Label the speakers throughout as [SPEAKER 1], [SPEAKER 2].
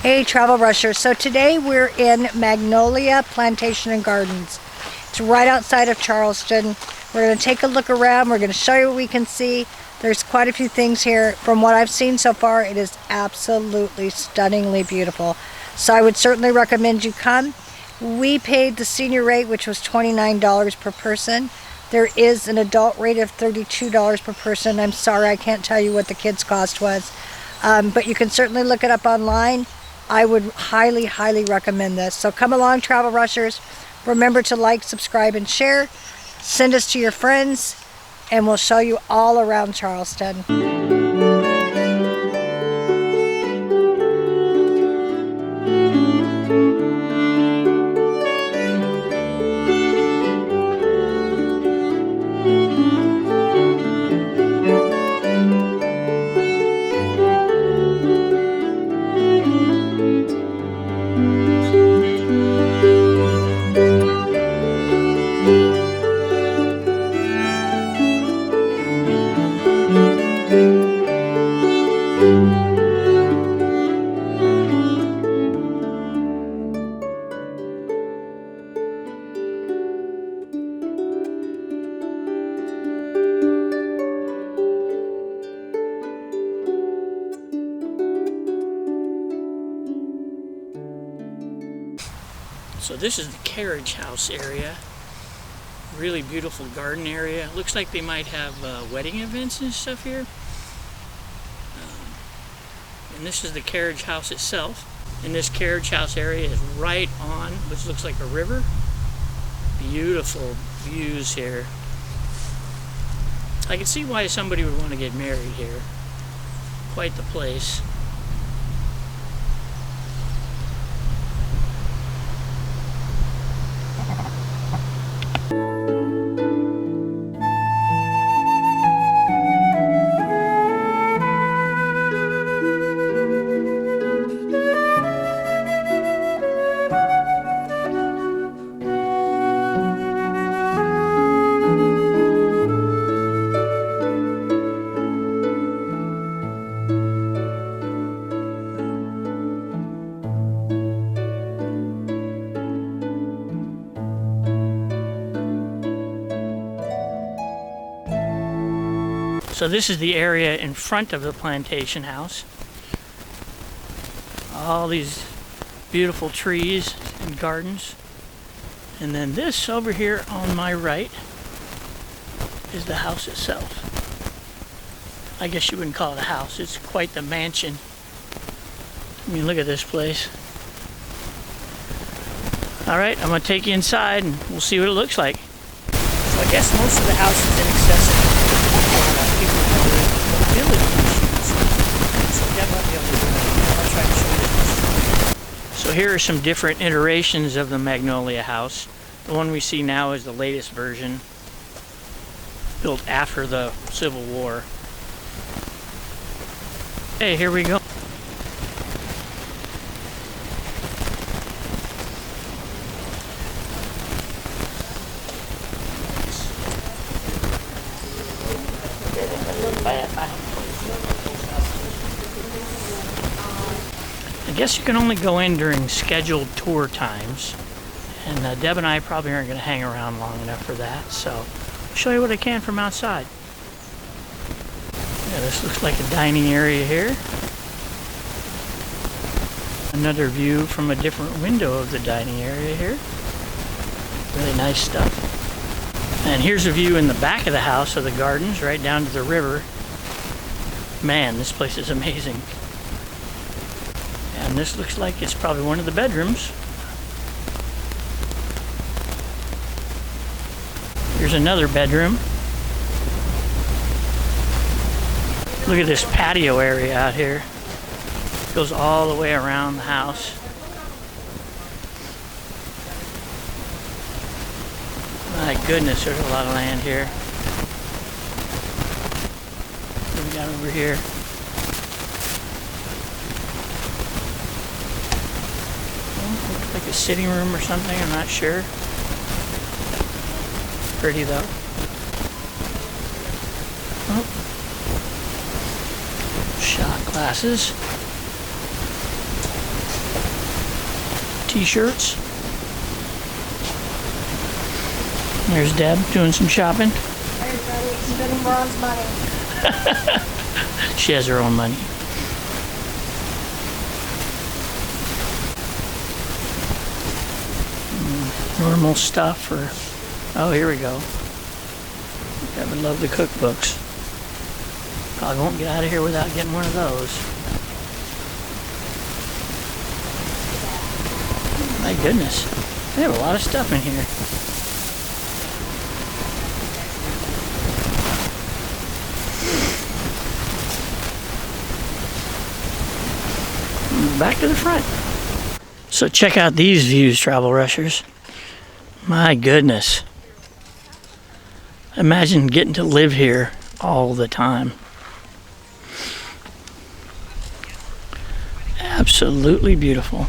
[SPEAKER 1] Hey Travel Rushers, so today we're in Magnolia Plantation and Gardens. It's right outside of Charleston. We're going to take a look around, we're going to show you what we can see. There's quite a few things here. From what I've seen so far, it is absolutely stunningly beautiful. So I would certainly recommend you come. We paid the senior rate, which was $29 per person. There is an adult rate of $32 per person. I'm sorry, I can't tell you what the kids' cost was. But you can certainly look it up online. I would highly, highly recommend this. So come along, Travel Rushers. Remember to like, subscribe, and share. Send us to your friends, and we'll show you all around Charleston.
[SPEAKER 2] So this is the carriage house area. Really beautiful garden area. Looks like they might have wedding events and stuff here. And this is the carriage house itself. And this carriage house area is right on, which looks like a river. Beautiful views here. I can see why somebody would want to get married here. Quite the place. So this is the area in front of the plantation house. All these beautiful trees and gardens. And then this over here on my right is the house itself. I guess you wouldn't call it a house, it's quite the mansion. I mean, look at this place. Alright, I'm going to take you inside and we'll see what it looks like. So I guess most of the house is inaccessible. So here are some different iterations of the Magnolia house. The one we see now is the latest version, built after the Civil War. Hey, here we go. I guess you can only go in during scheduled tour times, and Deb and I probably aren't going to hang around long enough for that, so I'll show you what I can from outside. Yeah, this looks like a dining area here. Another view from a different window of the dining area here. Really nice stuff. And here's a view in the back of the house of the gardens, right down to the river. Man, this place is amazing. And this looks like it's probably one of the bedrooms. Here's another bedroom. Look at this patio area out here. It goes all the way around the house. My goodness, there's a lot of land here. What do we got over here? Oh, looks like a sitting room or something, I'm not sure. Pretty though. Oh. Shot glasses. T-shirts. There's Deb doing some shopping.
[SPEAKER 1] Everybody spending Ron's money.
[SPEAKER 2] She has her own money. Normal stuff for... Oh, here we go. I would love the cookbooks. Probably won't get out of here without getting one of those. My goodness. They have a lot of stuff in here. Back to the front. So check out these views, travel rushers. My goodness. Imagine getting to live here all the time. Absolutely beautiful.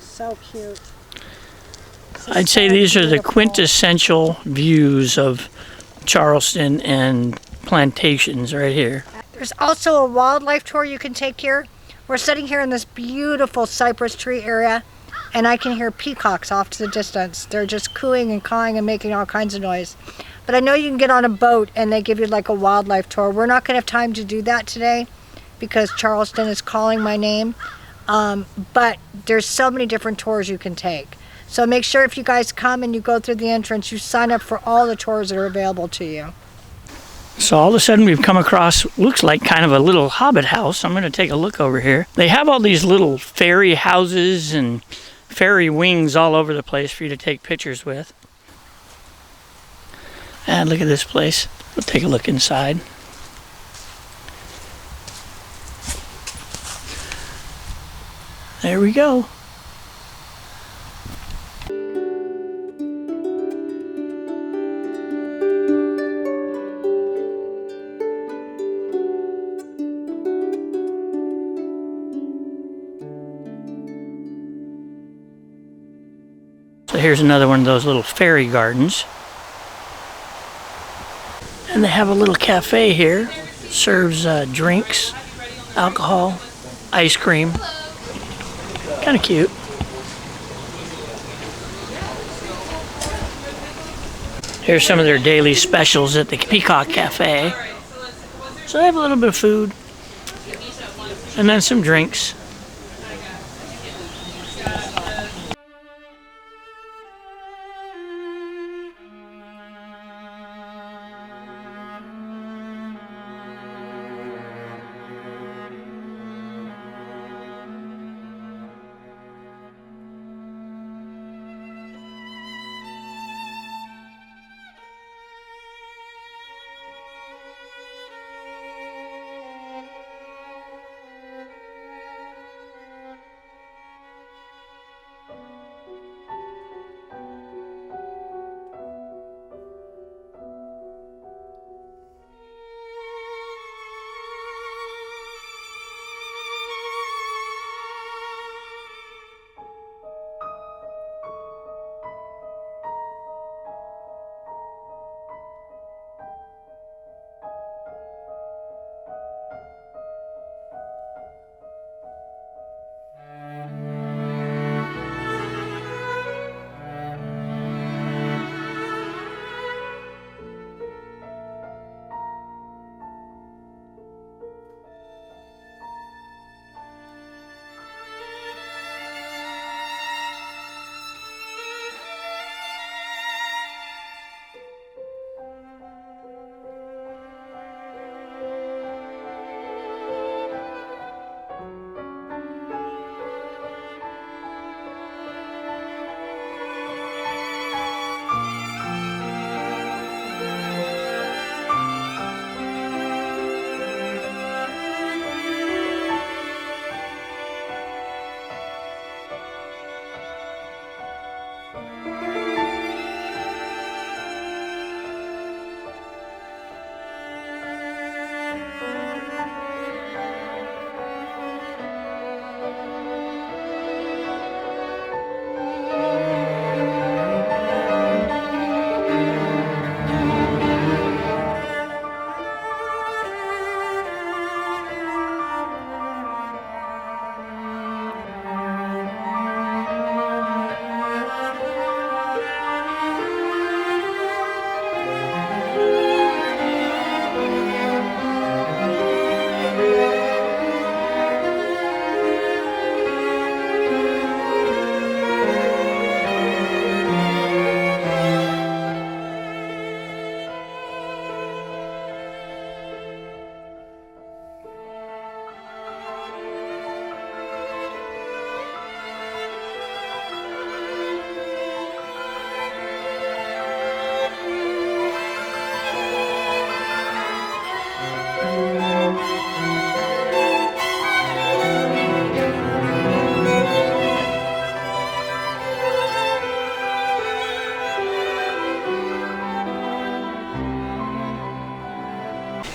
[SPEAKER 1] So cute.
[SPEAKER 2] I'd say these are the quintessential views of Charleston and plantations right here.
[SPEAKER 1] There's also a wildlife tour you can take here. We're sitting here in this beautiful cypress tree area, and I can hear peacocks off to the distance. They're just cooing and cawing and making all kinds of noise. But I know you can get on a boat and they give you like a wildlife tour. We're not going to have time to do that today because Charleston is calling my name. But there's so many different tours you can take. So make sure if you guys come and you go through the entrance, you sign up for all the tours that are available to you.
[SPEAKER 2] So all of a sudden we've come across, looks like kind of a little hobbit house. I'm going to take a look over here. They have all these little fairy houses and fairy wings all over the place for you to take pictures with. And look at this place. We'll take a look inside. There we go. So here's another one of those little fairy gardens. And they have a little cafe here. Serves drinks, alcohol, ice cream. Kind of cute. Here's some of their daily specials at the Peacock Cafe. So they have a little bit of food. And then some drinks.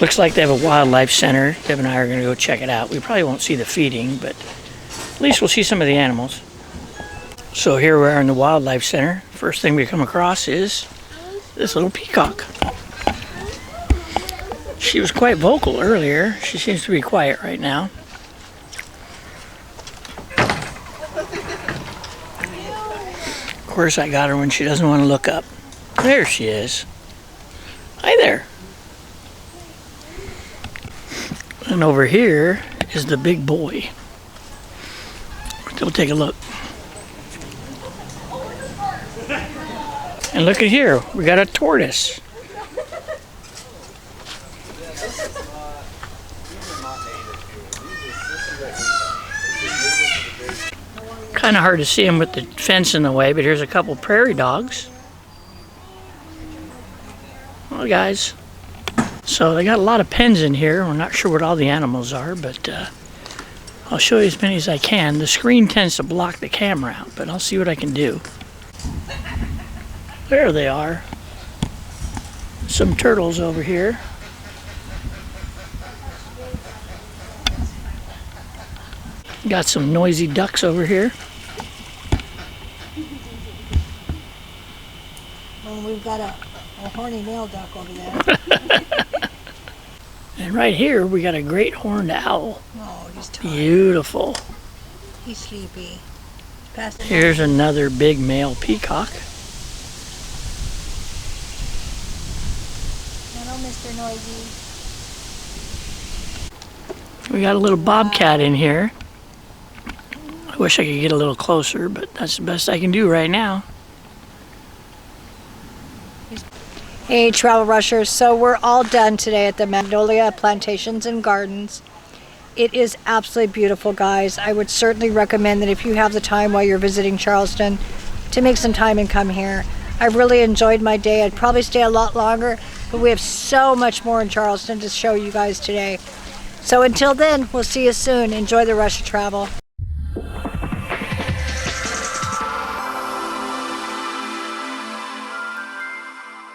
[SPEAKER 2] Looks like they have a wildlife center. Deb and I are going to go check it out. We probably won't see the feeding, but at least we'll see some of the animals. So here we are in the wildlife center. First thing we come across is this little peacock. She was quite vocal earlier. She seems to be quiet right now. Of course, I got her when she doesn't want to look up. There she is. Hi there. And over here is the big boy. We'll take a look. And look at here, we got a tortoise. Kind of hard to see him with the fence in the way, but here's a couple prairie dogs. Well, guys. So they got a lot of pens in here. We're not sure what all the animals are, but I'll show you as many as I can. The screen tends to block the camera out, but I'll see what I can do. There they are. Some turtles over here. Got some noisy ducks over here.
[SPEAKER 1] And we've got a horny male duck over there.
[SPEAKER 2] And right here we got a great horned owl.
[SPEAKER 1] Oh, he's tired.
[SPEAKER 2] Beautiful.
[SPEAKER 1] He's sleepy.
[SPEAKER 2] Here's another big male peacock.
[SPEAKER 1] Hello, Mr. Noisy.
[SPEAKER 2] We got a little bobcat in here. I wish I could get a little closer, but that's the best I can do right now.
[SPEAKER 1] Hey, travel rushers. So we're all done today at the Magnolia Plantations and Gardens. It is absolutely beautiful, guys. I would certainly recommend that if you have the time while you're visiting Charleston to make some time and come here. I really enjoyed my day. I'd probably stay a lot longer, but we have so much more in Charleston to show you guys today. So until then, we'll see you soon. Enjoy the rush of travel.